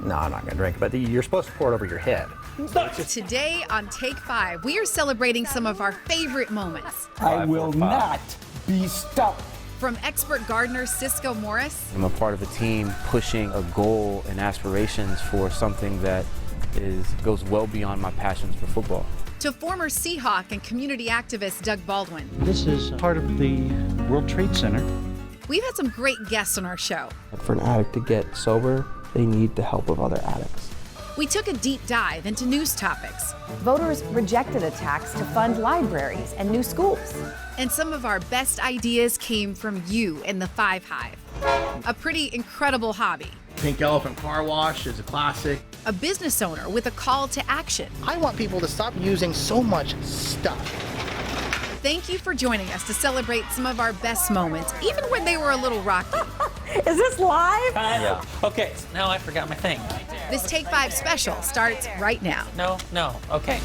No, I'm not going to drink, but you're supposed to pour it over your head. Today on Take 5, we are celebrating some of our favorite moments. I will not be stopped. From expert gardener Cisco Morris. I'm a part of a team pushing a goal and aspirations for something that goes well beyond my passions for football. To former Seahawk and community activist Doug Baldwin. This is part of the World Trade Center. We've had some great guests on our show. For an addict to get sober, they need the help of other addicts. We took a deep dive into news topics. Voters rejected a tax to fund libraries and new schools. And some of our best ideas came from you in the Five Hive. A pretty incredible hobby. Pink Elephant Car Wash is a classic. A business owner with a call to action. I want people to stop using so much stuff. Thank you for joining us to celebrate some of our best moments, even when they were a little rocky. Is this live? Yeah. Okay, now I forgot my thing. This Take 5 special starts right now. No, okay.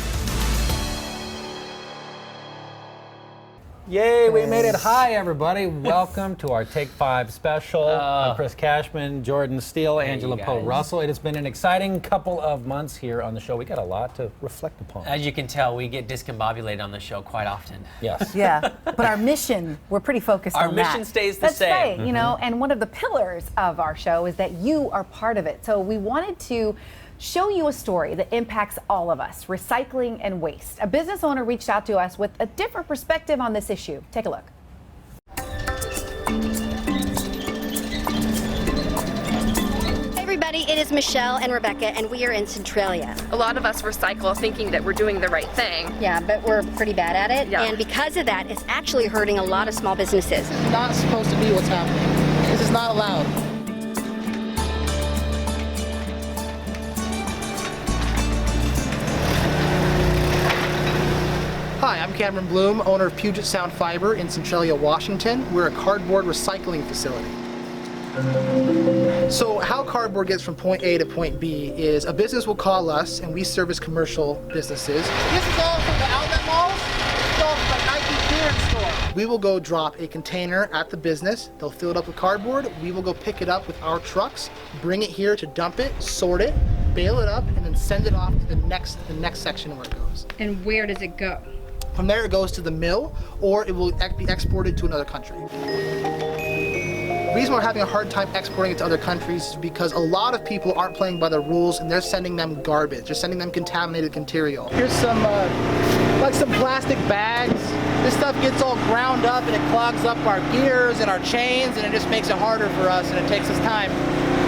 Yay, we made it. Hi, everybody. Welcome to our Take 5 special. I'm Chris Cashman, Jordan Steele, Angela Poe Russell. It has been an exciting couple of months here on the show. We got a lot to reflect upon. As you can tell, we get discombobulated on the show quite often. Yes. Yeah, but our mission, we're pretty focused Our on that. mission stays the That's same. right, you know, and one of the pillars of our show is that you are part of it. So we wanted to show you a story that impacts all of us, recycling and waste. A business owner reached out to us with a different perspective on this issue. Take a look. Hey everybody, it is Michelle and Rebecca, and we are in Centralia. A lot of us recycle thinking that we're doing the right thing. Yeah, but we're pretty bad at it, Yeah. and because of that, it's actually hurting a lot of small businesses. It's not supposed to be what's happening. This is not allowed. Hi, I'm Cameron Bloom, owner of Puget Sound Fiber in Centralia, Washington. We're a cardboard recycling facility. So how cardboard gets from point A to point B is a business will call us, and we service commercial businesses. This is all from the outlet malls. This is all from the Nike clearance store. We will go drop a container at the business. They'll fill it up with cardboard. We will go pick it up with our trucks, bring it here to dump it, sort it, bale it up, and then send it off to the next section where it goes. And where does it go? From there it goes to the mill, or it will be exported to another country. The reason we're having a hard time exporting it to other countries is because a lot of people aren't playing by the rules and they're sending them garbage. They're sending them contaminated material. Here's some, like some plastic bags. This stuff gets all ground up and it clogs up our gears and our chains, and it just makes it harder for us, and it takes us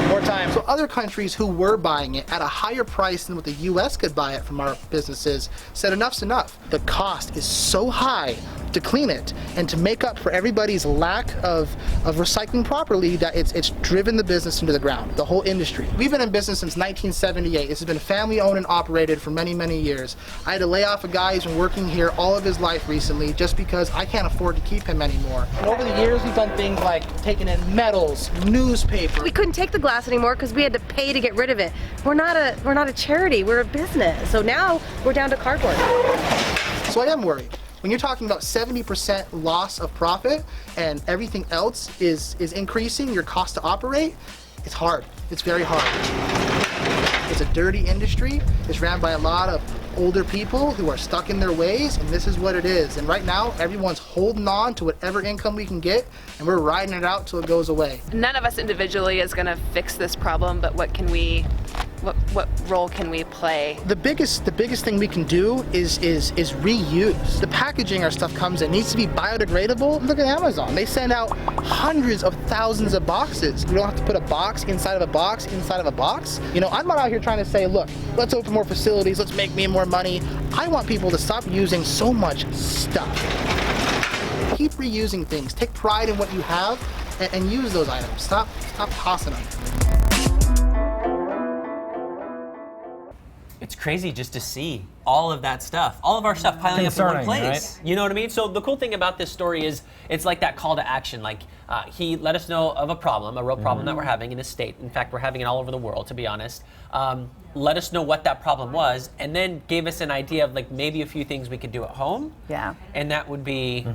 more time. So other countries who were buying it at a higher price than what the US could buy it from our businesses said enough's enough. The cost is so high to clean it and to make up for everybody's lack of recycling properly that it's driven the business into the ground, the whole industry. We've been in business since 1978. This has been family owned and operated for many, many years. I had to lay off a guy who's been working here all of his life recently just because I can't afford to keep him anymore. And over the years, we've done things like taking in metals, newspaper. We couldn't take the glass anymore because we had to pay to get rid of it. We're not a charity, we're a business. So now we're down to cardboard. So I am worried. When you're talking about 70% loss of profit and everything else is increasing, your cost to operate, it's hard. It's very hard. It's a dirty industry. It's ran by a lot of older people who are stuck in their ways, and this is what it is. And right now, everyone's holding on to whatever income we can get, and we're riding it out till it goes away. None of us individually is going to fix this problem, but what role can we play? The biggest thing we can do is reuse. The packaging our stuff comes in needs to be biodegradable. Look at Amazon. They send out hundreds of thousands of boxes. We don't have to put a box inside of a box inside of a box. You know, I'm not out here trying to say, look, let's open more facilities, let's make me more money. I want people to stop using so much stuff. Keep reusing things. Take pride in what you have and use those items. Stop tossing them. It's crazy just to see all of that stuff, all of our stuff piling up in one place. Right? You know what I mean? So the cool thing about this story is it's like that call to action. Like he let us know of a problem, a real problem that we're having in this state. In fact, we're having it all over the world, to be honest. Let us know what that problem was, and then gave us an idea of like maybe a few things we could do at home. Yeah. And that would be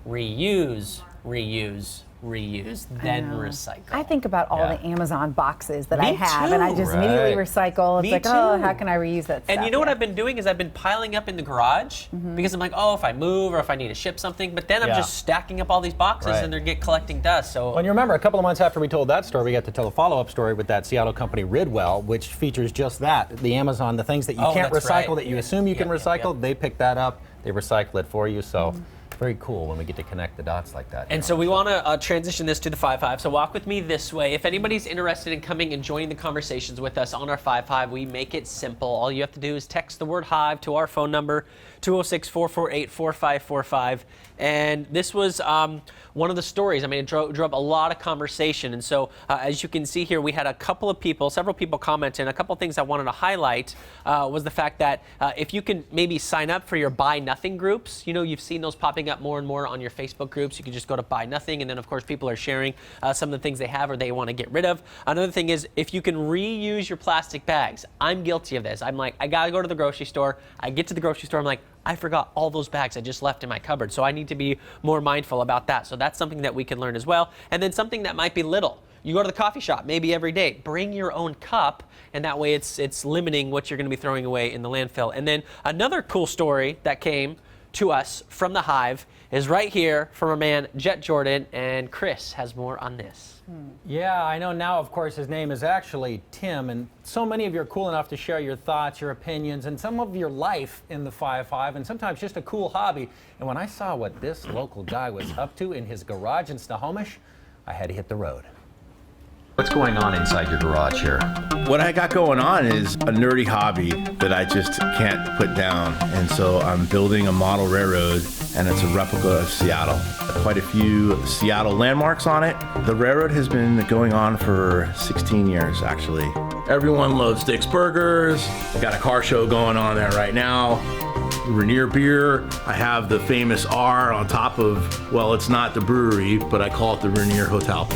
reuse, reuse, reuse, then recycle. I think about all the Amazon boxes that Me I have, too. and I just immediately recycle. It's Me like, too. oh, how can I reuse that stuff? And you know what I've been doing is I've been piling up in the garage because I'm like, oh, if I move or if I need to ship something, but then I'm just stacking up all these boxes and they're collecting dust. So when you remember, a couple of months after we told that story, we got to tell a follow-up story with that Seattle company Ridwell, which features just that, the Amazon, the things that you can't recycle that you assume you can recycle, they pick that up, they recycle it for you. So very cool when we get to connect the dots like that. And so we want to transition this to the 5-5. So walk with me this way. If anybody's interested in coming and joining the conversations with us on our 5-5, we make it simple. All you have to do is text the word Hive to our phone number, 206-448-4545. And this was one of the stories. I mean, it drove up a lot of conversation. And so as you can see here, we had several people comment, and a couple of things I wanted to highlight was the fact that if you can maybe sign up for your Buy Nothing groups, you know, you've seen those popping up more and more on your Facebook groups. You can just go to Buy Nothing, and then of course people are sharing some of the things they have or they want to get rid of. Another thing is if you can reuse your plastic bags. I'm guilty of this. I'm like, I gotta go to the grocery store. I get to the grocery store, I'm like, I forgot all those bags I just left in my cupboard. So I need to be more mindful about that. So that's something that we can learn as well. And then something that might be little. You go to the coffee shop, maybe every day, bring your own cup, and that way it's limiting what you're gonna be throwing away in the landfill. And then another cool story that came to us from the Hive is right here from our man, Jet Jordan, and Chris has more on this. Yeah, I know now, of course, his name is actually Tim, and so many of you are cool enough to share your thoughts, your opinions, and some of your life in the 5-5, and sometimes just a cool hobby. And when I saw what this local guy was up to in his garage in Snohomish, I had to hit the road. What's going on inside your garage here? What I got going on is a nerdy hobby that I just can't put down. And so I'm building a model railroad, and it's a replica of Seattle. Quite a few Seattle landmarks on it. The railroad has been going on for 16 years, actually. Everyone loves Dick's Burgers. I got a car show going on there right now. Rainier beer. I have the famous R on top of, well, it's not the brewery, but I call it the Rainier Hotel.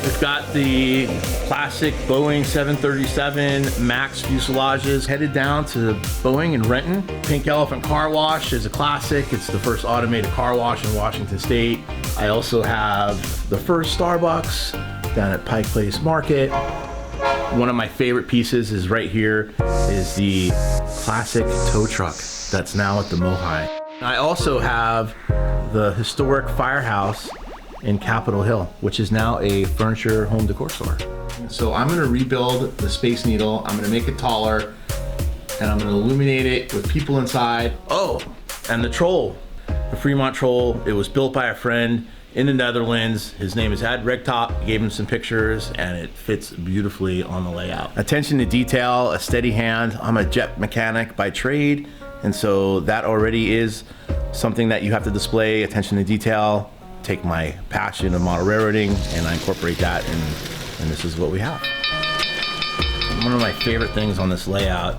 We've got the classic Boeing 737 MAX fuselages headed down to Boeing in Renton. Pink Elephant Car Wash is a classic. It's the first automated car wash in Washington State. I also have the first Starbucks down at Pike Place Market. One of my favorite pieces is right here, is the classic tow truck that's now at the Mohai. I also have the historic firehouse in Capitol Hill, which is now a furniture home decor store. So I'm gonna rebuild the Space Needle. I'm gonna make it taller, and I'm gonna illuminate it with people inside. Oh, and the Troll, the Fremont Troll. It was built by a friend in the Netherlands. His name is Ad Regtop. Gave him some pictures, and it fits beautifully on the layout. Attention to detail, a steady hand. I'm a jet mechanic by trade, and so that already is something that you have to display, attention to detail. Take my passion of model railroading and I incorporate that, and this is what we have. One of my favorite things on this layout,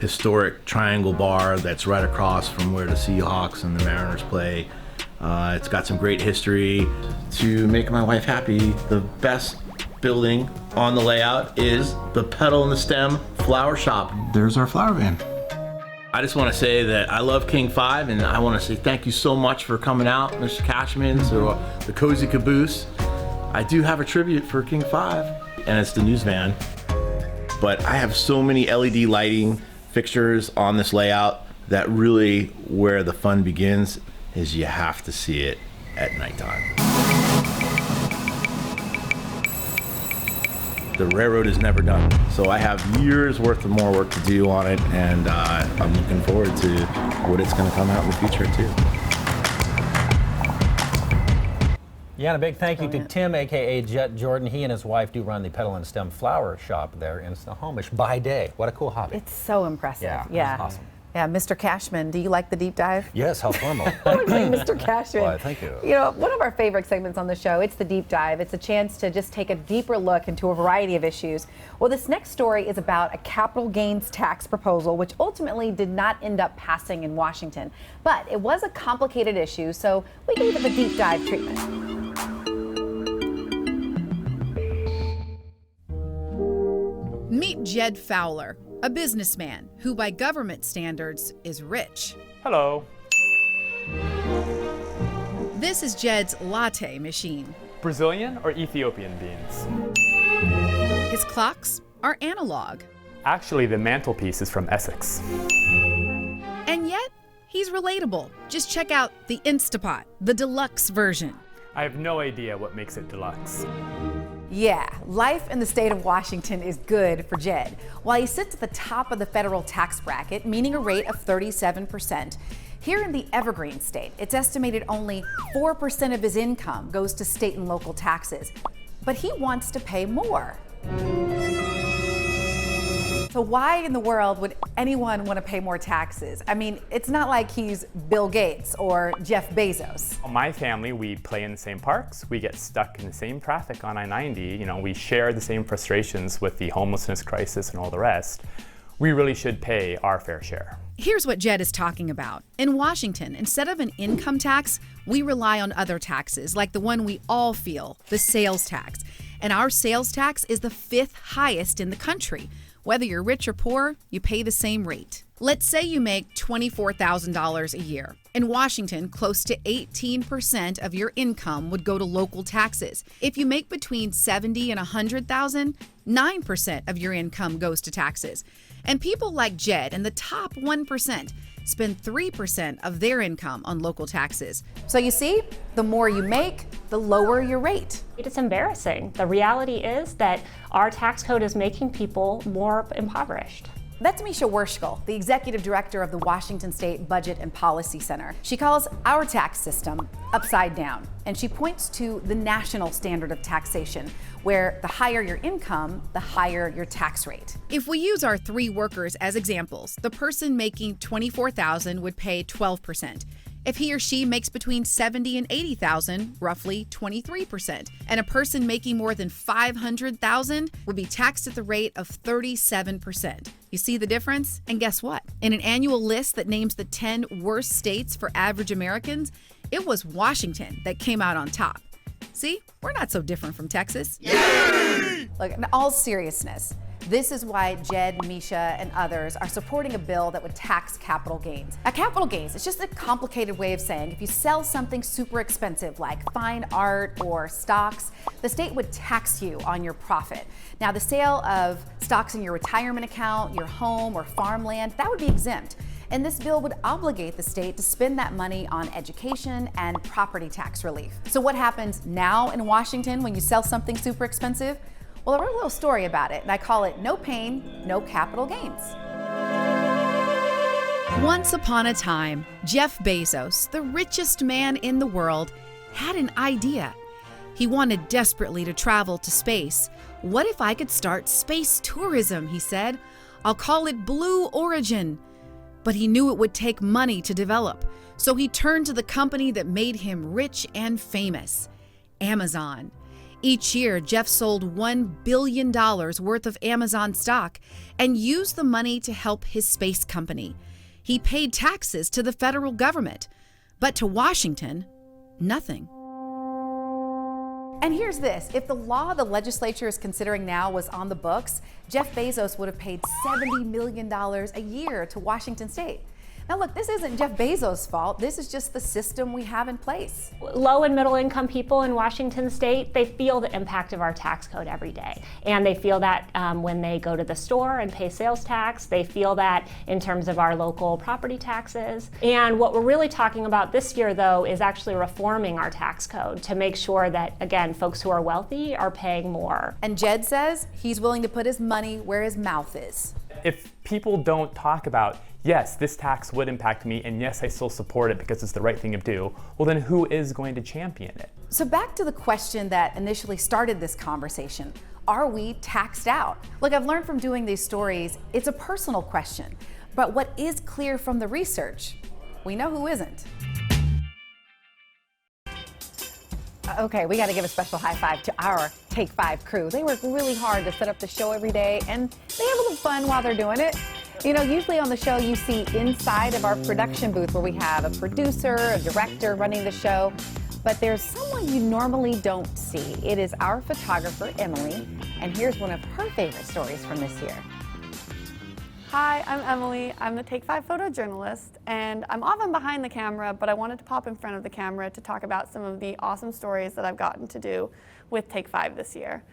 historic triangle bar that's right across from where the Seahawks and the Mariners play. It's got some great history. To make my wife happy, the best building on the layout is the Petal and the Stem Flower Shop. There's our flower van. I just want to say that I love King 5, and I want to say thank you so much for coming out, Mr. Cashman, to the Cozy Caboose. I do have a tribute for King 5, and it's the news van. But I have so many LED lighting fixtures on this layout that really where the fun begins is you have to see it at nighttime. The railroad is never done. So I have years worth of more work to do on it, and I'm looking forward to what it's gonna come out in the future too. Yeah, and a big thank you to Tim, AKA Jet Jordan. He and his wife do run the Petal and Stem Flower Shop there in Snohomish by day. What a cool hobby. It's so impressive. Yeah. Awesome. Yeah, Mr. Cashman, do you like the deep dive? Yes, how formal. Mr. Cashman. Why, thank you. You know, one of our favorite segments on the show, it's the deep dive. It's a chance to just take a deeper look into a variety of issues. Well, this next story is about a capital gains tax proposal, which ultimately did not end up passing in Washington. But it was a complicated issue, so we gave it the deep dive treatment. Meet Jed Fowler, a businessman who by government standards is rich. Hello. This is Jed's latte machine. Brazilian or Ethiopian beans? His clocks are analog. Actually, the mantelpiece is from Essex. And yet, he's relatable. Just check out the Instapot, the deluxe version. I have no idea what makes it deluxe. Yeah, life in the state of Washington is good for Jed. While he sits at the top of the federal tax bracket, meaning a rate of 37%, here in the Evergreen state, it's estimated only 4% of his income goes to state and local taxes. But he wants to pay more. So why in the world would anyone want to pay more taxes? I mean, it's not like he's Bill Gates or Jeff Bezos. My family, we play in the same parks. We get stuck in the same traffic on I-90. You know, we share the same frustrations with the homelessness crisis and all the rest. We really should pay our fair share. Here's what Jed is talking about. In Washington, instead of an income tax, we rely on other taxes, like the one we all feel, the sales tax. And our sales tax is the 5th highest in the country. Whether you're rich or poor, you pay the same rate. Let's say you make $24,000 a year. In Washington, close to 18% of your income would go to local taxes. If you make between $70,000 and $100,000, 9% of your income goes to taxes. And people like Jed and the top 1% spend 3% of their income on local taxes. So you see, the more you make, the lower your rate. It's embarrassing. The reality is that our tax code is making people more impoverished. That's Misha Werschkel, the executive director of the Washington State Budget and Policy Center. She calls our tax system upside down, and she points to the national standard of taxation, where the higher your income, the higher your tax rate. If we use our 3 workers as examples, the person making $24,000 would pay 12%. If he or she makes between $70,000 and $80,000, roughly 23%. And a person making more than $500,000 would be taxed at the rate of 37%. You see the difference? And guess what? In an annual list that names the 10 worst states for average Americans, it was Washington that came out on top. See, we're not so different from Texas. Yay! Look, in all seriousness, this is why Jed, Misha, and others are supporting a bill that would tax capital gains. Now, capital gains, it's just a complicated way of saying if you sell something super expensive like fine art or stocks, the state would tax you on your profit. Now, the sale of stocks in your retirement account, your home, or farmland, that would be exempt. And this bill would obligate the state to spend that money on education and property tax relief. So what happens now in Washington when you sell something super expensive? Well, I wrote a little story about it, and I call it No Pain, No Capital Gains. Once upon a time, Jeff Bezos, the richest man in the world, had an idea. He wanted desperately to travel to space. What if I could start space tourism, he said. I'll call it Blue Origin. But he knew it would take money to develop, so he turned to the company that made him rich and famous, Amazon. Each year, Jeff sold $1 billion worth of Amazon stock and used the money to help his space company. He paid taxes to the federal government, but to Washington, nothing. And here's this, if the law the legislature is considering now was on the books, Jeff Bezos would have paid $70 million a year to Washington State. Now look, this isn't Jeff Bezos' fault, this is just the system we have in place. Low and middle income people in Washington State, they feel the impact of our tax code every day. And they feel that when they go to the store and pay sales tax, they feel that in terms of our local property taxes. And what we're really talking about this year, though, is actually reforming our tax code to make sure that, again, folks who are wealthy are paying more. And Jed says he's willing to put his money where his mouth is. If people don't talk about, yes, this tax would impact me, and yes, I still support it because it's the right thing to do, well then who is going to champion it? So back to the question that initially started this conversation, are we taxed out? Look, I've learned from doing these stories, it's a personal question, but what is clear from the research, we know who isn't. Okay, we got to give a special high five to our Take 5 crew. They work really hard to set up the show every day, and they have a little fun while they're doing it. You know, usually on the show you see inside of our production booth where we have a producer, a director running the show, but there's someone you normally don't see. It is our photographer, Emily, and here's one of her favorite stories from this year. Hi, I'm Emily. I'm the Take 5 photojournalist, and I'm often behind the camera, but I wanted to pop in front of the camera to talk about some of the awesome stories that I've gotten to do with Take 5 this year.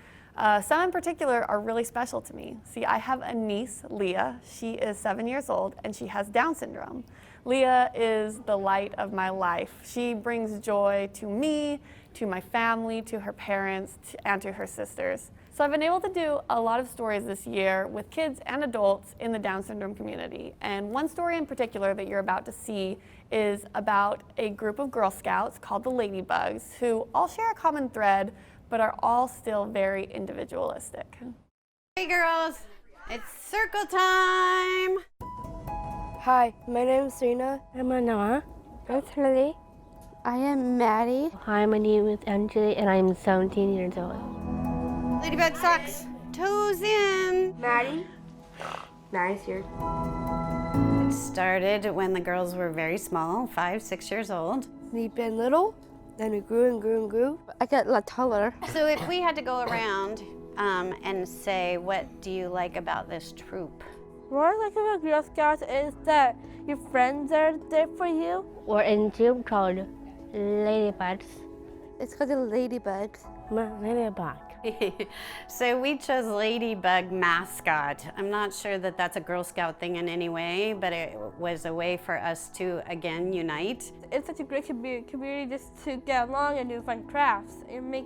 Some in particular are really special to me. See, I have a niece, Leah. She is 7 years old, and she has Down syndrome. Leah is the light of my life. She brings joy to me, to my family, to her parents, and to her sisters. So I've been able to do a lot of stories this year with kids and adults in the Down syndrome community. And one story in particular that you're about to see is about a group of Girl Scouts called the Ladybugs, who all share a common thread, but are all still very individualistic. Hey girls, it's circle time! Hi, my name is Serena. I'm Noah. I'm Lily. I am Maddie. Hi, my name is Anjali, and I'm 17 years old. Ladybug socks, toes in. Maddie. Maddie's here. It started when the girls were very small, 5, 6 years old. We've been little, then we grew and grew and grew. I got a lot taller. So if we had to go around and say, what do you like about this troop? What I like about Girl Scouts is that your friends are there for you. We're in a troop called Ladybugs. It's called the Ladybugs. Ladybug. So we chose Ladybug mascot. I'm not sure that that's a Girl Scout thing in any way, but it was a way for us to, again, unite. It's such a great community just to get along and do fun crafts and make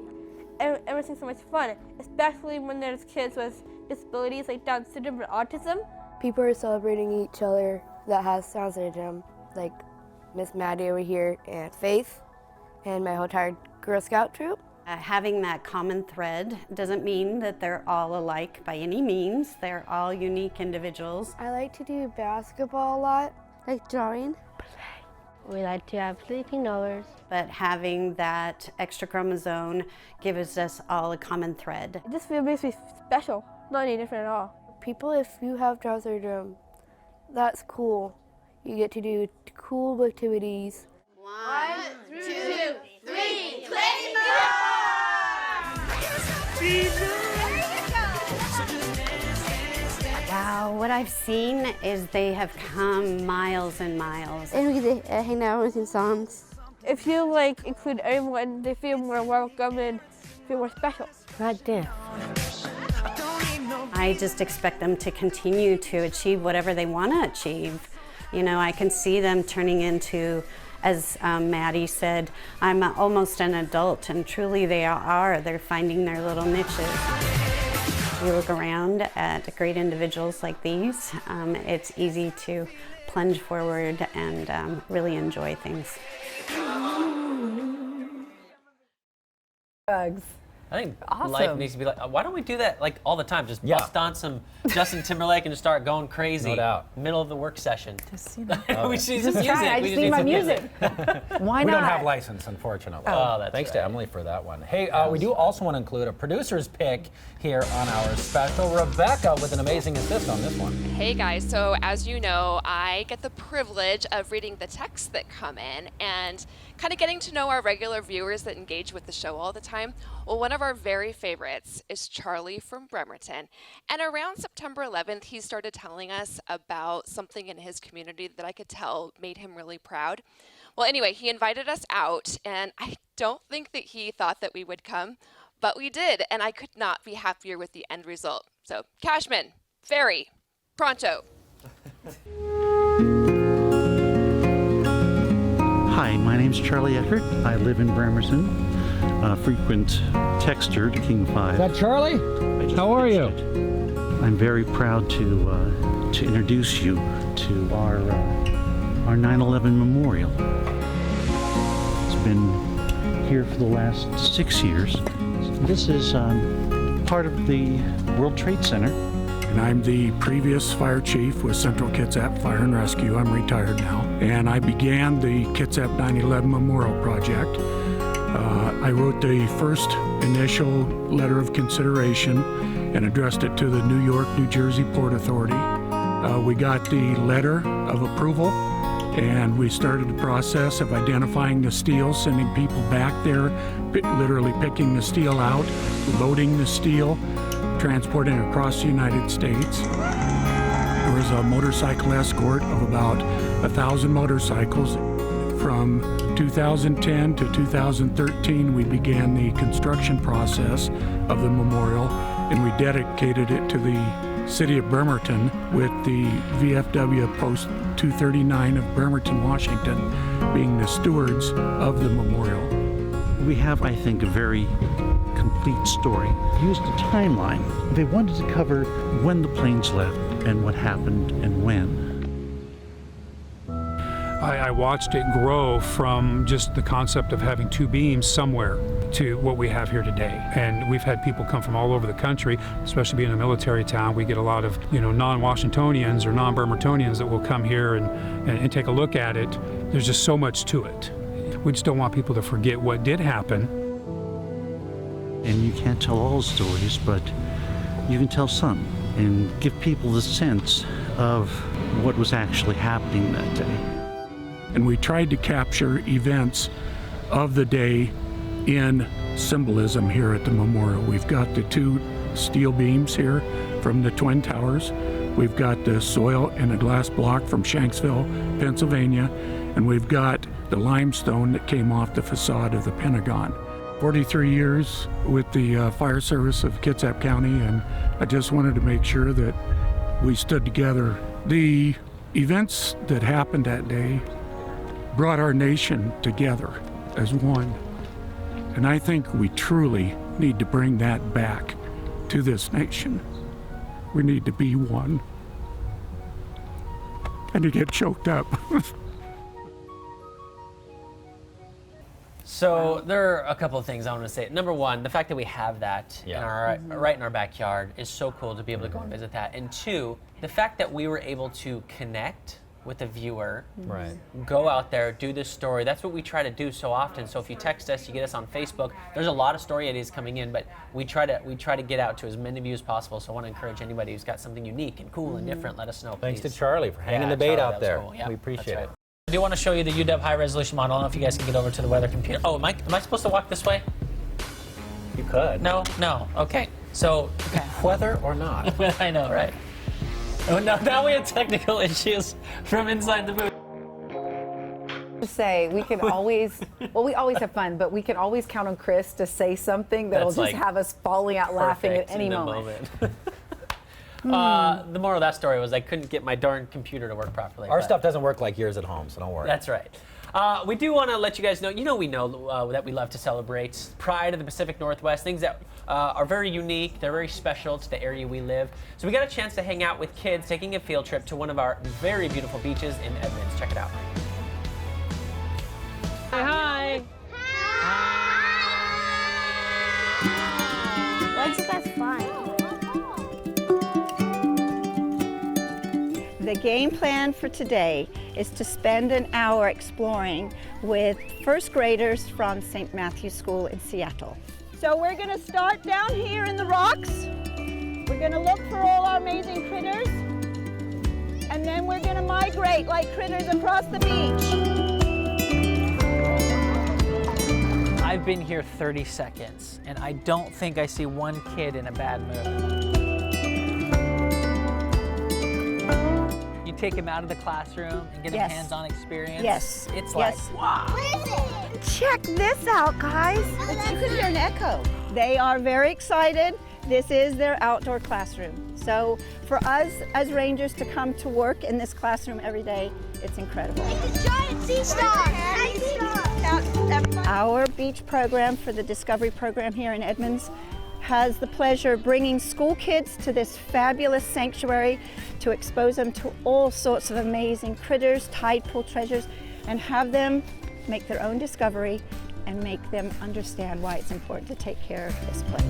everything so much fun, especially when there's kids with disabilities like Down syndrome or autism. People are celebrating each other that has Down syndrome, like Miss Maddie over here and Faith and my whole entire Girl Scout troop. Having that common thread doesn't mean that they're all alike by any means. They're all unique individuals. I like to do basketball a lot, like drawing. We like to have sleeping hours. But having that extra chromosome gives us all a common thread. It just makes me special, not any different at all. People, if you have Down syndrome, that's cool. You get to do cool activities. 1, 2, 3, Claymore! Wow, what I've seen is they have come miles and miles. And we get to hang out and sing songs. If you include everyone, they feel more welcome and feel more special. Right there. I just expect them to continue to achieve whatever they want to achieve. You know, I can see them turning into, as Maddie said, I'm almost an adult, and truly they are. They're finding their little niches. You look around at great individuals like these, it's easy to plunge forward and really enjoy things. Bugs. I think Awesome. life needs to be like, why don't we do that like all the time? Just bust on some Justin Timberlake and just start going crazy. No doubt. Middle of the work session. Just, you know. We just need Just some music. try. I We just need my some music. We Why not? don't have license, unfortunately. Oh, that's Thanks right. to Emily for that one. Hey, we do also want to include a producer's pick here on our special. Rebecca with an amazing assist on this one. Hey guys, so as you know, I get the privilege of reading the texts that come in and kind of getting to know our regular viewers that engage with the show all the time. Well, one of our very favorites is Charlie from Bremerton. And around September 11th, he started telling us about something in his community that I could tell made him really proud. Well, anyway, he invited us out, and I don't think that he thought that we would come, but we did, and I could not be happier with the end result. So, Cashman, Ferry, pronto. Hi, my name's Charlie Eckert. I live in Bremerton, a frequent texter to King 5. Is that Charlie? How are you? I'm very proud to introduce you to our 9/11 memorial. It's been here for the last 6 years. This is part of the World Trade Center. And I'm the previous fire chief with Central Kitsap Fire and Rescue. I'm retired now. And I began the Kitsap 9/11 Memorial Project. I wrote the first initial letter of consideration and addressed it to the New York, New Jersey Port Authority. We got the letter of approval, and we started the process of identifying the steel, sending people back there, literally picking the steel out, loading the steel, transporting it across the United States. There was was a motorcycle escort of about 1,000 motorcycles. From 2010 to 2013, we began the construction process of the memorial, and we dedicated it to the city of Bremerton with the VFW Post 239 of Bremerton, Washington, being the stewards of the memorial. We have, I think, a very complete story. Used a timeline. They wanted to cover when the planes left and what happened and when. I watched it grow from just the concept of having two beams somewhere to what we have here today. And we've had people come from all over the country, especially being a military town. We get a lot of, non-Washingtonians or non-Bremertonians that will come here and take a look at it. There's just so much to it. We just don't want people to forget what did happen. And you can't tell all the stories, but you can tell some and give people the sense of what was actually happening that day. And we tried to capture events of the day in symbolism here at the memorial. We've got the two steel beams here from the Twin Towers. We've got the soil and a glass block from Shanksville, Pennsylvania, and we've got the limestone that came off the facade of the Pentagon. 43 years with the Fire Service of Kitsap County, and I just wanted to make sure that we stood together. The events that happened that day brought our nation together as one. And I think we truly need to bring that back to this nation. We need to be one. And to get choked up. So there are a couple of things I want to say. Number one, the fact that we have that right in our backyard is so cool to be able to go and visit that. And two, the fact that we were able to connect with the viewer, go out there, do this story. That's what we try to do so often. So if you text us, you get us on Facebook. There's a lot of story ideas coming in, but we try to get out to as many of you as possible. So I want to encourage anybody who's got something unique and cool and different, let us know. Thanks please. to Charlie for hanging the bait out there. Cool. Yeah, we appreciate it. I do want to show you the UW high resolution model. I don't know if you guys can get over to the weather computer. Oh, am I supposed to walk this way? You could. No. Okay. So weather or not? I know, right? Oh, no, now we have technical issues from inside the booth. To say we can always, we always have fun, but we can always count on Chris to say something that'll just have us falling out laughing at any moment. The moral of that story was I couldn't get my darn computer to work properly. Our stuff doesn't work like yours at home, so don't worry. That's right. We do want to let you guys know, we know that we love to celebrate pride of the Pacific Northwest, things that are very unique, they're very special to the area we live. So we got a chance to hang out with kids taking a field trip to one of our very beautiful beaches in Edmonds. Check it out. Say hi. Hi. What'd you guys find? The game plan for today is to spend an hour exploring with first graders from St. Matthew's School in Seattle. So we're going to start down here in the rocks. We're going to look for all our amazing critters. And then we're going to migrate like critters across the beach. I've been here 30 seconds, and I don't think I see one kid in a bad mood. You take him out of the classroom and get him hands-on experience. Yes. It's like, wow. Check this out, guys. You can hear an echo. They are very excited. This is their outdoor classroom. So for us as rangers to come to work in this classroom every day, it's incredible. It's a giant sea star. Our beach program for the Discovery program here in Edmonds has the pleasure of bringing school kids to this fabulous sanctuary to expose them to all sorts of amazing critters, tide pool treasures, and have them make their own discovery and make them understand why it's important to take care of this place.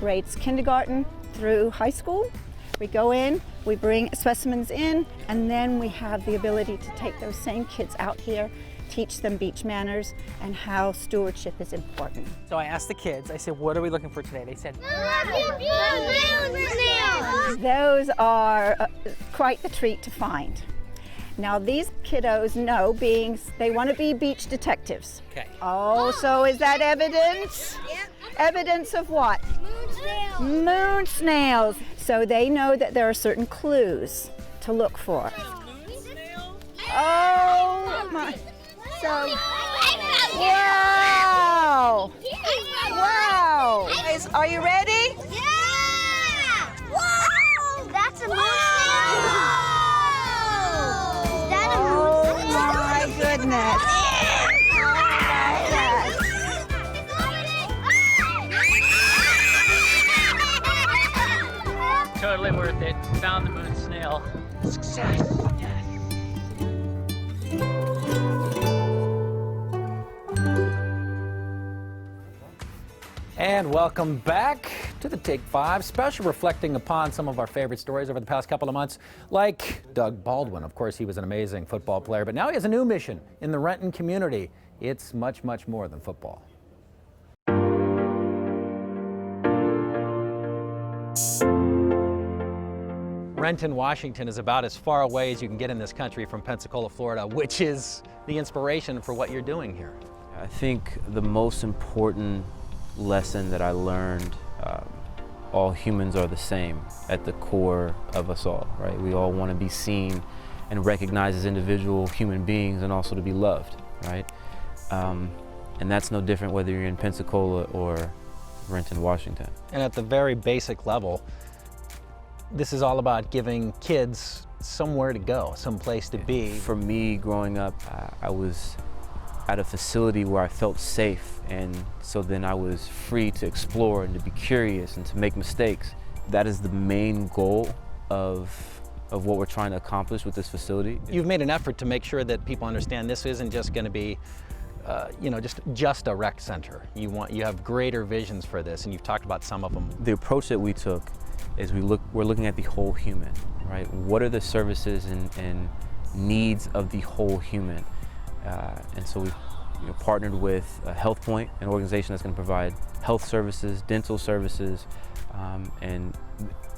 Grades kindergarten through high school. We go in, we bring specimens in, and then we have the ability to take those same kids out here, teach them beach manners and how stewardship is important. So I asked the kids, I said, what are we looking for today? They said, those are quite the treat to find. Now these kiddos know they want to be beach detectives. Okay. Oh, so is that evidence? Yep. Evidence of what? Moon snails. Moon snails. So they know that there are certain clues to look for. Oh my. So, wow. Wow. Guys, are you ready? Yeah! Wow! That's a moon snail. Is that a moon snail? Oh my goodness. Totally worth it. Found the moon snail. Success. And welcome back to the Take 5 special, reflecting upon some of our favorite stories over the past couple of months, like Doug Baldwin. Of course, he was an amazing football player, but now he has a new mission in the Renton community. It's much, much more than football. Renton, Washington is about as far away as you can get in this country from Pensacola, Florida, which is the inspiration for what you're doing here. I think the most important lesson that I learned, all humans are the same at the core of us all, right? We all want to be seen and recognized as individual human beings and also to be loved, right? And that's no different whether you're in Pensacola or Renton, Washington. And at the very basic level, this is all about giving kids somewhere to go, some place to be. For me, growing up, I was at a facility where I felt safe, and so then I was free to explore and to be curious and to make mistakes. That is the main goal of what we're trying to accomplish with this facility. You've made an effort to make sure that people understand this isn't just going to be just a rec center. You have greater visions for this, and you've talked about some of them. The approach that we took is we're looking at the whole human, right? What are the services and needs of the whole human? And so we've partnered with Health Point, an organization that's going to provide health services, dental services, and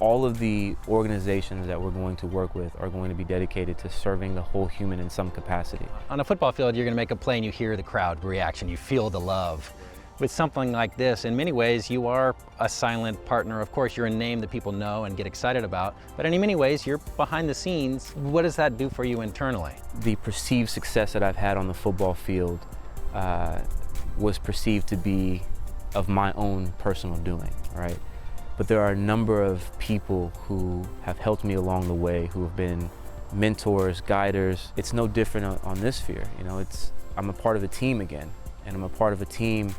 all of the organizations that we're going to work with are going to be dedicated to serving the whole human in some capacity. On a football field, you're going to make a play and you hear the crowd reaction, you feel the love. With something like this, in many ways, you are a silent partner. Of course, you're a name that people know and get excited about, but in many ways, you're behind the scenes. What does that do for you internally? The perceived success that I've had on the football field was perceived to be of my own personal doing, right? But there are a number of people who have helped me along the way, who have been mentors, guiders. It's no different on this sphere. I'm a part of a team again, and I'm a part of a team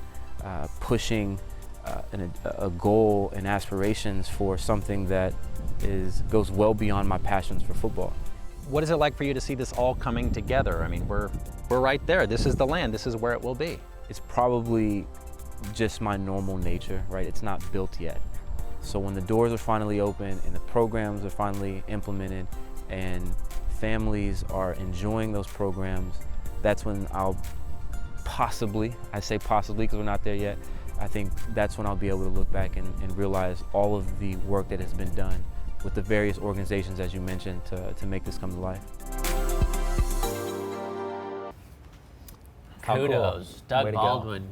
pushing a goal and aspirations for something that goes well beyond my passions for football. What is it like for you to see this all coming together? I mean, we're right there. This is the land. This is where it will be. It's probably just my normal nature, right? It's not built yet. So when the doors are finally open and the programs are finally implemented and families are enjoying those programs, that's when I'll possibly, I say possibly because we're not there yet, I think that's when I'll be able to look back and realize all of the work that has been done with the various organizations, as you mentioned, to make this come to life. Kudos. Doug Baldwin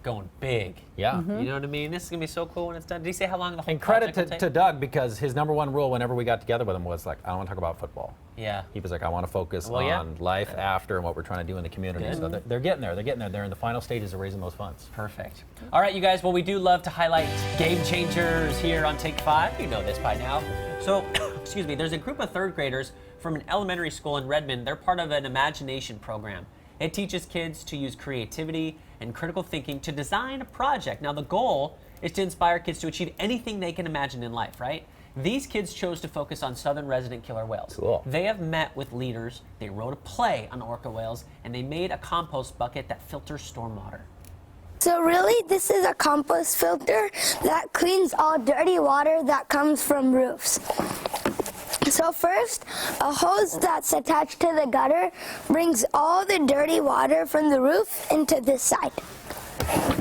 going big. Yeah. You know what I mean? This is going to be so cool when it's done. Did he say how long the whole And credit project will to take? Doug, because his number one rule whenever we got together with him was like, I don't want to talk about football. Yeah. He was like, I want to focus Well, yeah. on life after and what we're trying to do in the community. Good. So they're getting there. They're getting there. They're in the final stages of raising those funds. Perfect. All right, you guys. Well, we do love to highlight game changers here on Take 5. You know this by now. So, excuse me, there's a group of third graders from an elementary school in Redmond. They're part of an imagination program. It teaches kids to use creativity and critical thinking to design a project. Now, the goal is to inspire kids to achieve anything they can imagine in life, right? These kids chose to focus on southern resident killer whales. Cool. They have met with leaders, they wrote a play on orca whales, and they made a compost bucket that filters stormwater. So really, this is a compost filter that cleans all dirty water that comes from roofs. So first, a hose that's attached to the gutter brings all the dirty water from the roof into this side.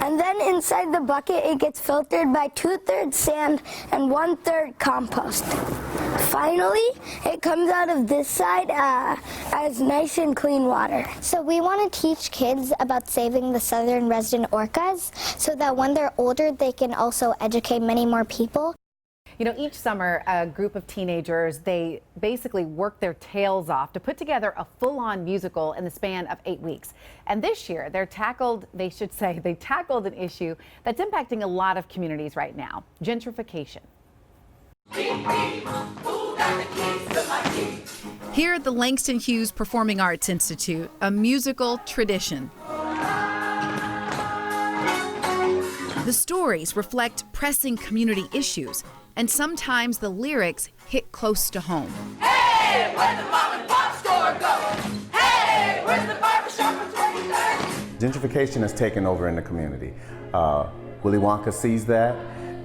And then inside the bucket, it gets filtered by 2/3 sand and 1/3 compost. Finally, it comes out of this side as nice and clean water. So we want to teach kids about saving the southern resident orcas so that when they're older, they can also educate many more people. You know, each summer, a group of teenagers, they basically work their tails off to put together a full-on musical in the span of 8 weeks. And this year, they tackled an issue that's impacting a lot of communities right now, gentrification. Here at the Langston Hughes Performing Arts Institute, a musical tradition. The stories reflect pressing community issues, and sometimes the lyrics hit close to home. Hey, where's the mom and pop store go? Hey, where's the barbershop on 23rd? Gentrification has taken over in the community. Willy Wonka sees that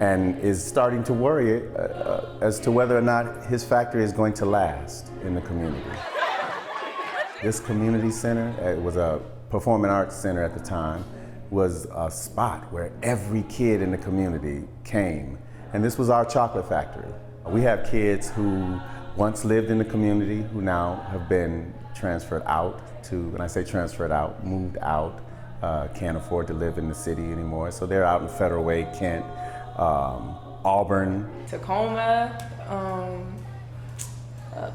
and is starting to worry as to whether or not his factory is going to last in the community. This community center, it was a performing arts center at the time, was a spot where every kid in the community came. And this was our chocolate factory. We have kids who once lived in the community who now have been transferred out to, when I say transferred out, moved out, can't afford to live in the city anymore. So they're out in Federal Way, Kent, Auburn. Tacoma,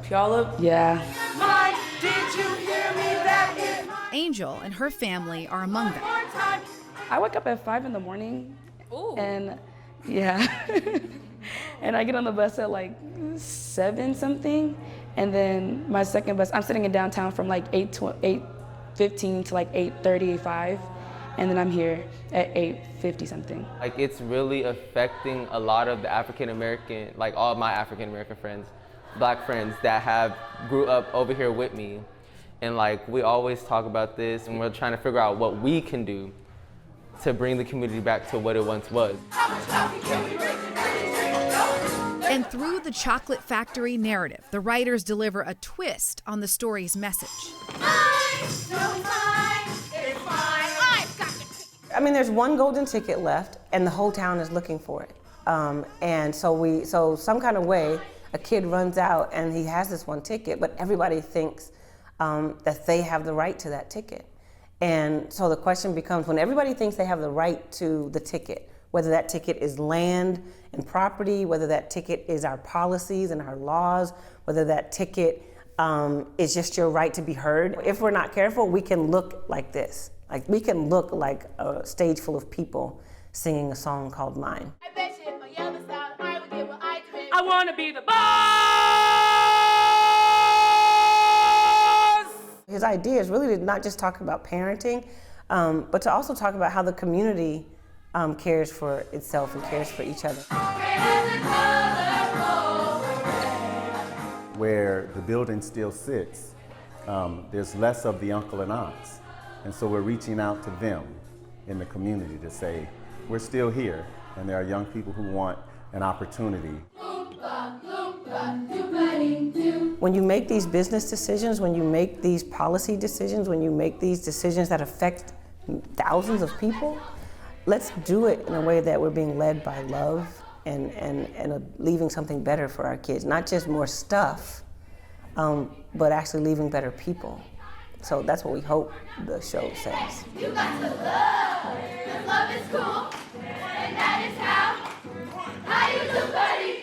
Puyallup. Yeah. Mike, did you hear me? That is mine. Angel and her family are among them. I wake up at 5 in the morning. Ooh. And yeah. And I get on the bus at like 7 something. And then my second bus, I'm sitting in downtown from like 8:15 to like 8:30, 8:05. And then I'm here at 8:50 something. Like, it's really affecting a lot of the African American, like all of my African American friends, black friends that have grew up over here with me. And like, we always talk about this, and we're trying to figure out what we can do to bring the community back to what it once was. And through the chocolate factory narrative, the writers deliver a twist on the story's message. I mean, there's one golden ticket left, and the whole town is looking for it. And so some kind of way, a kid runs out and he has this one ticket, but everybody thinks that they have the right to that ticket. And so the question becomes, when everybody thinks they have the right to the ticket, whether that ticket is land and property, whether that ticket is our policies and our laws, whether that ticket is just your right to be heard, if we're not careful, we can look like this. Like, we can look like a stage full of people singing a song called Mine. I bet you if I yell this out, I would get what I crave. I want to be the boss! His idea is really to not just talk about parenting, but to also talk about how the community cares for itself and cares for each other. Where the building still sits, there's less of the uncle and aunts. And so we're reaching out to them in the community to say, we're still here, and there are young people who want an opportunity. When you make these business decisions, when you make these policy decisions, when you make these decisions that affect thousands of people, let's do it in a way that we're being led by love and leaving something better for our kids. Not just more stuff, but actually leaving better people. So that's what we hope the show says. You got to love, and love is cool, and that is how you do, buddy.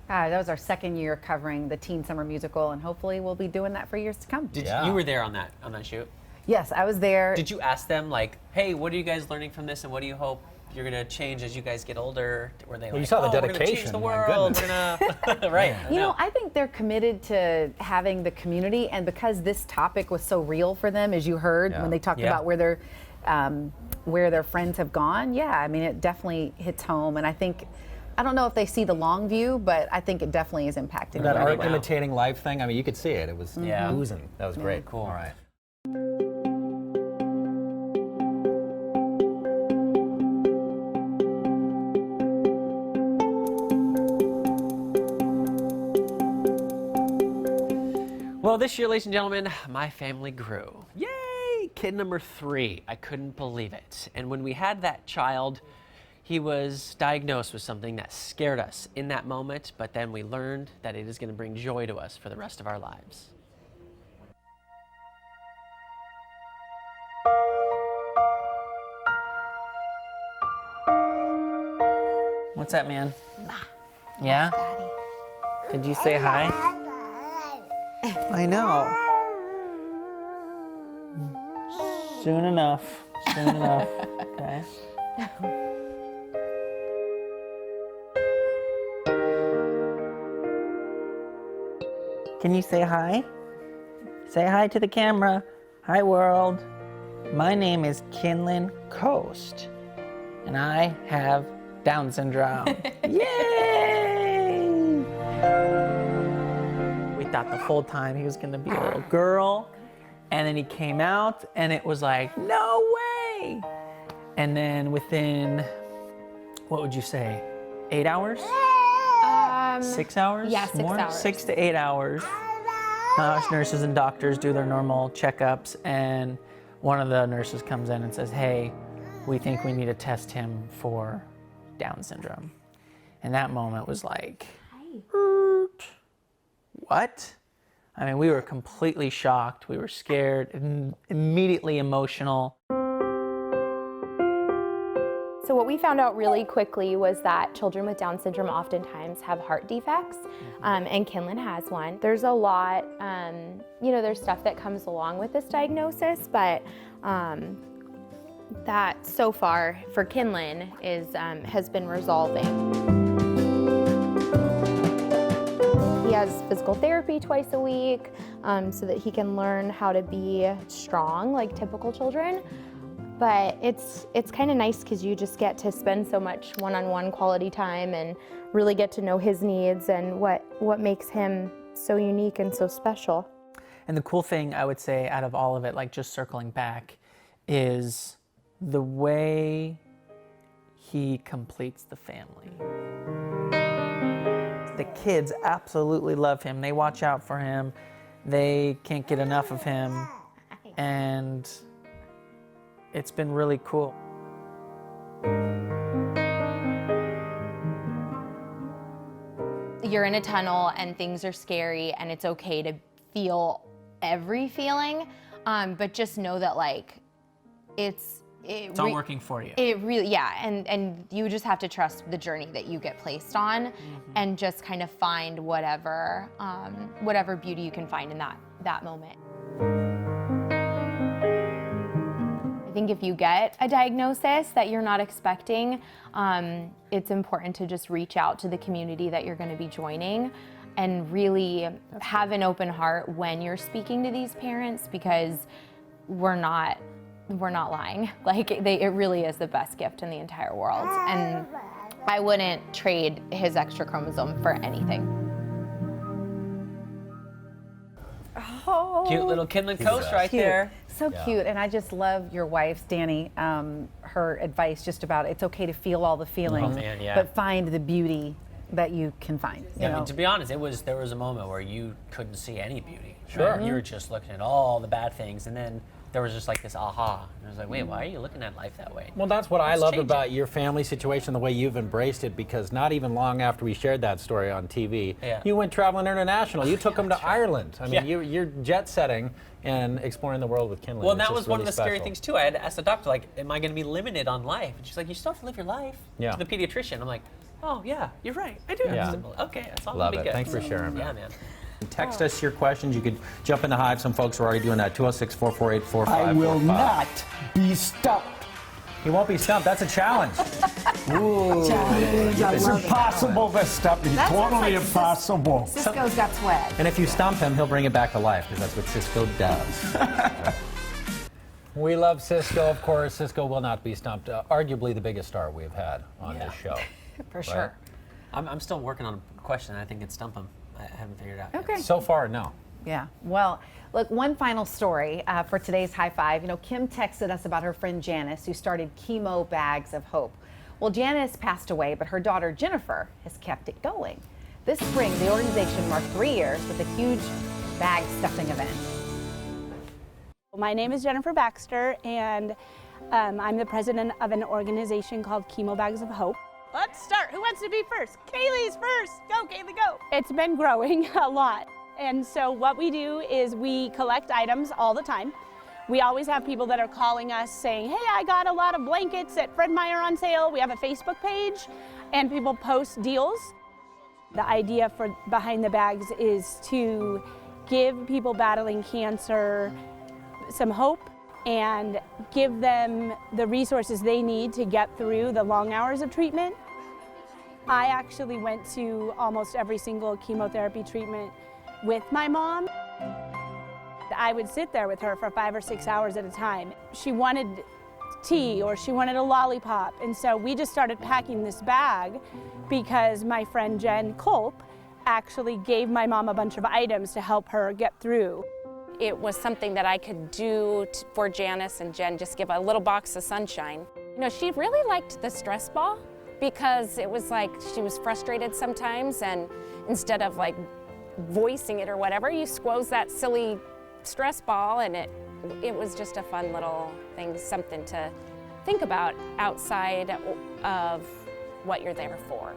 That was our second year covering the Teen Summer Musical, and hopefully we'll be doing that for years to come. You were there on that shoot? Yes, I was there. Did you ask them, like, hey, what are you guys learning from this, and what do you hope you're gonna change as you guys get older? Were they you saw the dedication. We're gonna change the world. We're gonna right. You know, I think they're committed to having the community, and because this topic was so real for them, as you heard when they talked about where their friends have gone. Yeah, I mean, it definitely hits home, and I don't know if they see the long view, but I think it definitely is impacting. That art imitating life thing. I mean, you could see it. It was oozing. That was great. Cool. All right. Well, this year, ladies and gentlemen, my family grew. Yay! kid number 3, I couldn't believe it. And when we had that child, he was diagnosed with something that scared us in that moment, but then we learned that it is going to bring joy to us for the rest of our lives. What's that, man? Yeah? Did you say hi? I know. Soon enough. Soon enough. Okay. Can you say hi? Say hi to the camera. Hi, world. My name is Kinlan Coast, and I have Down syndrome. Yay! We thought the whole time he was gonna be a little girl, and then he came out, and it was like, no way! And then within, what would you say, 8 hours? 6 hours? Yeah, 6 More? hours. 6 to 8 hours. Nurses and doctors do their normal checkups, and one of the nurses comes in and says, hey, we think we need to test him for Down syndrome. And that moment was like, what? I mean, we were completely shocked. We were scared, and immediately emotional. So what we found out really quickly was that children with Down syndrome oftentimes have heart defects, and Kinlan has one. There's a lot, you know, there's stuff that comes along with this diagnosis, but that so far for Kinlan is has been resolving. He has physical therapy twice a week so that he can learn how to be strong like typical children. But it's kind of nice because you just get to spend so much one-on-one quality time and really get to know his needs and what makes him so unique and so special. And the cool thing I would say out of all of it, like just circling back, is the way he completes the family. The kids absolutely love him. They watch out for him. They can't get enough of him. And it's been really cool. You're in a tunnel and things are scary and it's okay to feel every feeling, but just know that like it's all working for you. It really, yeah, and you just have to trust the journey that you get placed on, and just kind of find whatever beauty you can find in that moment. I think if you get a diagnosis that you're not expecting, it's important to just reach out to the community that you're going to be joining and really have an open heart when you're speaking to these parents, because we're not lying. Like it really is the best gift in the entire world, and I wouldn't trade his extra chromosome for anything. Oh, Cute little Kinlan Coast right cute. there. So cute, and I just love your wife's, Danny, her advice just about it's okay to feel all the feelings, man, yeah. but find the beauty that you can find. You Yeah, I know? mean, to be honest, there was a moment where you couldn't see any beauty. Sure. Right? You were just looking at all the bad things, and then there was just like this aha. And I was like, wait, why are you looking at life that way? Well, that's what I It's love changing. about your family situation, the way you've embraced it, because not even long after we shared that story on TV, you went traveling international. You took them to Ireland. I mean, you're jet setting and exploring the world with Kinlan. Well, It's that just was one really of the scary special. things too. I had to ask the doctor, like, am I going to be limited on life? And she's like, you still have to live your life. Yeah. To the pediatrician, I'm like, oh yeah, you're right. I do have Yeah. to simple. Okay, that's all. Love gonna it. be good. Thanks for sharing, man. Yeah, man. Text us your questions. You could jump in the hive. Some folks are already doing that. 206-448-4545. I will not be stumped. He won't be stumped. That's a challenge. Ooh. It's impossible to stump me. That sounds Totally like impossible. Cisco's got swag. And if you stump him, he'll bring it back to life, because that's what Cisco does. We love Cisco, of course. Cisco will not be stumped. Arguably the biggest star we've had on this show. For Right? sure. I'm still working on a question. I think it's stump him. I haven't figured it out. Okay. So far, no. Yeah. Well, look, one final story for today's High Five. You know, Kim texted us about her friend Janice, who started Chemo Bags of Hope. Well, Janice passed away, but her daughter Jennifer has kept it going. This spring, the organization marked 3 years with a huge bag stuffing event. My name is Jennifer Baxter, and I'm the president of an organization called Chemo Bags of Hope. Let's start. Who wants to be first? Kaylee's first. Go, Kaylee, go. It's been growing a lot. And so what we do is we collect items all the time. We always have people that are calling us saying, hey, I got a lot of blankets at Fred Meyer on sale. We have a Facebook page, and people post deals. The idea behind the bags is to give people battling cancer some hope and give them the resources they need to get through the long hours of treatment. I actually went to almost every single chemotherapy treatment with my mom. I would sit there with her for 5 or 6 hours at a time. She wanted tea or she wanted a lollipop, and so we just started packing this bag because my friend Jen Culp actually gave my mom a bunch of items to help her get through. It was something that I could do for Janice and Jen, just give a little box of sunshine. You know, she really liked the stress ball because it was like she was frustrated sometimes, and instead of like voicing it or whatever, you squoze that silly stress ball, and it was just a fun little thing, something to think about outside of what you're there for.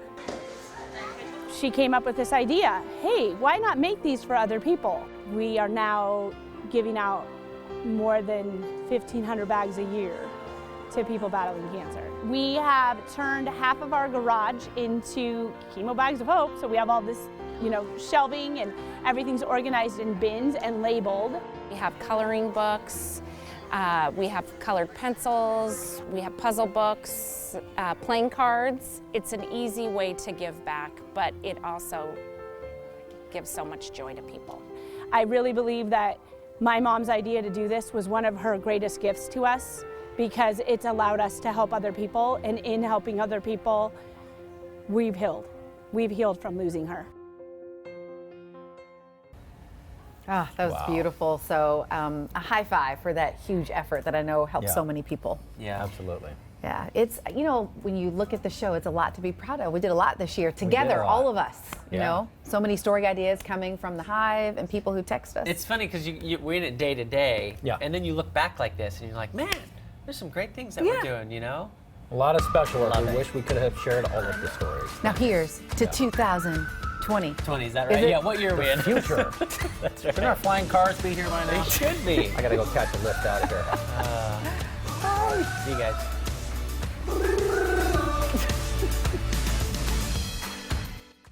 She came up with this idea, hey, why not make these for other people? We are now giving out more than 1,500 bags a year to people battling cancer. We have turned half of our garage into Chemo Bags of Hope, so we have all this, shelving, and everything's organized in bins and labeled. We have coloring books, we have colored pencils, we have puzzle books, playing cards. It's an easy way to give back, but it also gives so much joy to people. I really believe that my mom's idea to do this was one of her greatest gifts to us, because it's allowed us to help other people, and in helping other people, we've healed. We've healed from losing her. Ah, that was beautiful. So a high five for that huge effort that I know helped so many people. Yeah, absolutely. Yeah, it's, when you look at the show, it's a lot to be proud of. We did a lot this year together, all of us, you know. So many story ideas coming from the Hive and people who text us. It's funny because we're in it day to day, and then you look back like this and you're like, man, there's some great things that we're doing, A lot of special work. We wish we could have shared all of the stories. Now here's to 2020. 20, is that right? Yeah, what year are we in? Future. That's right. Shouldn't our flying cars be here by now? They should be. I gotta go catch a lift out of here. Bye. See you guys.